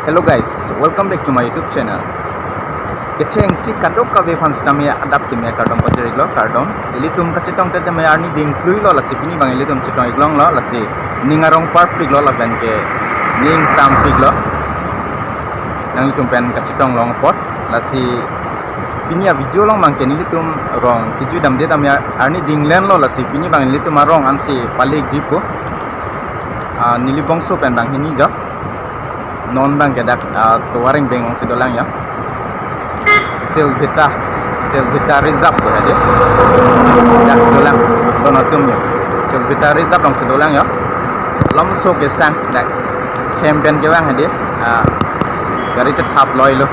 Hello guys, welcome back to my YouTube channel. Keceng si kadok kabe fans kami adap kimi kardom pajari glo kardom. Ilitum kacetong tete me arni ding klui lo lasi pini bang ilitum cetong iglong lo lasi ningarong park pig lo la ben ke ning sam pig lo. Nang ilitum pen kacetong long pot lasi pini a video long mang ke ilitum rong kiju dam de tam arni ding len lo lasi pini bang ilitum arong ansi palik jipo. Nili Bongso pen bang hini jo. Non bang kedak tuaring bengong sedolang ya. Silvita Rizab tu aja. Dak sedolang donatum ya. Silvita Rizab dong sedolang ya. Lomso kesang dak hempen kewang hadi. Gari cetap loy lo.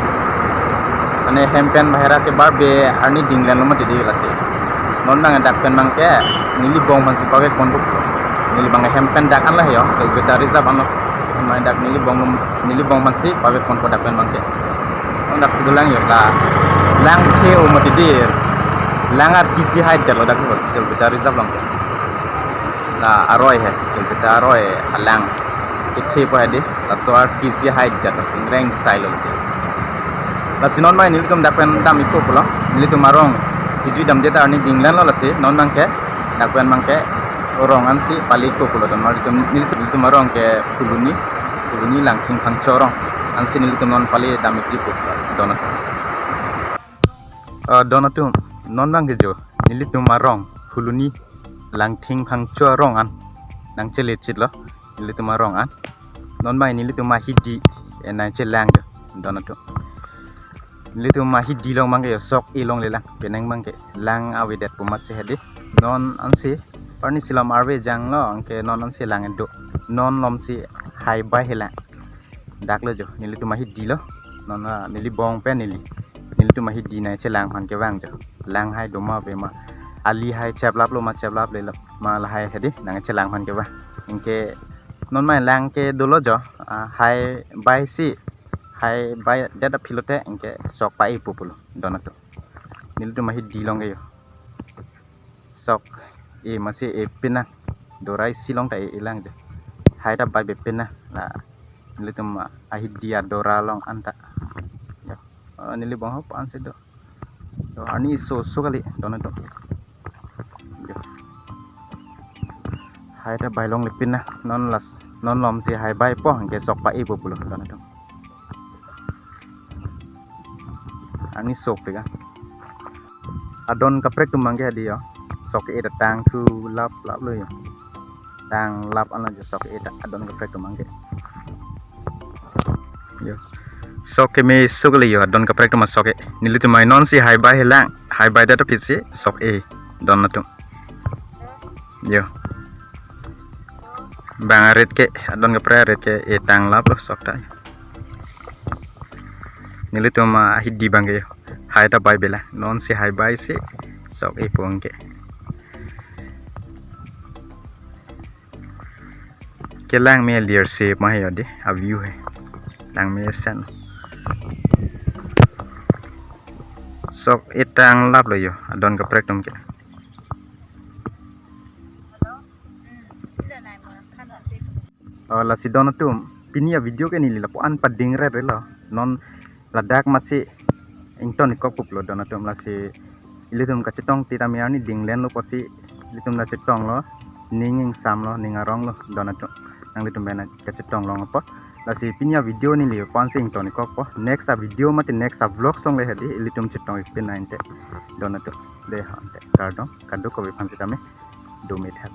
Ane hempen bahera ke barbe arni dinglan lo mati di lasi. Non bang dak pen bang ke nili bong masih pakai konduk. Nili bang hempen dak an lah ya. Silvita Rizab an lo. Main dak nili bong masih pakai kon kodak pen bangke. Dak sedulang yo la lang theo mati dir. Langar kisi haid dak lo dak lo Silvita Rizab lang. La aroy hai Silvita aroy halang. Ikhe pa hadi la soar kisi haid dak reng silence se. La sinon mai nili tum dak pen dam iko pulo. Nili tum marong kiju dam jeta arni dinglan lo la se non bangke dak pen bangke orang ansi paliko pulo don mari tum marong ke kuluni langking pangcorong ansi nili tum non pali damit jipu donatum non bang gejo nili tum marong kuluni langking pangcorong an nang celecit lo nili tum marong an non mai nili tum Hidi nang Chelang donatum nili tum Hidi long mangke sok ilong lelang beneng mangke lang awedet pumat se hedi non ansi Parni silam arve jang lo angke non si lang edo non lom si hai bai hela dak lo jo nili tu Hidi lo non nili bong pen nili tu Hidi na Chelang han ke wang jo lang hai doma be ma ali hai chaplap lo ma chaplap le lo ma la hai hedi nang Chelang han ke wa angke non mai lang ke dolo jo hai bai si hai bai dada pilote angke sok pai pupulo donato nili tu Hidi long yo sok masih pina dorai silong ta ilang je hai da bai pina la nili tum Hidi dora long anta ya nili bong hop an sedo do ani so kali dona do hai da bai long le pina non lom si hai bai po ke sok pa ibu pulo dona do ani sok pega adon kaprek tum mangge dia sok eda tang tu lap lo ya tang lap an jo sok eda adon ke prek mangke yo sok ke me sugli yo adon ke prek ma sok e nili tu mai non si hai bai helang hai bai da to pisi sok e don na tu yo bang red ke adon ke prek red ke e tang lap lo sok ta nili tu ma Hidi bangke yo hai da bai bela non si hai bai si sok e pongke Chelang me liar shape mah ya de a view hai lang me sen sok itang lap lo yo adon ka prek tum ke la si don tum pinia video ke ni la po an pading re lo non ladak matsi ington ko pup lo don tum la si ilitum ka cetong ti tamiani dinglen lo posi ilitum la cetong lo ninging sam lo ningarong lo don tum nang litum bena kacetong long apa la si pinya video ni li pansing toni ko po next video mati next vlog song le hadi litum cetong pin 9 te donato de hante kado ko be fansi tame do me thak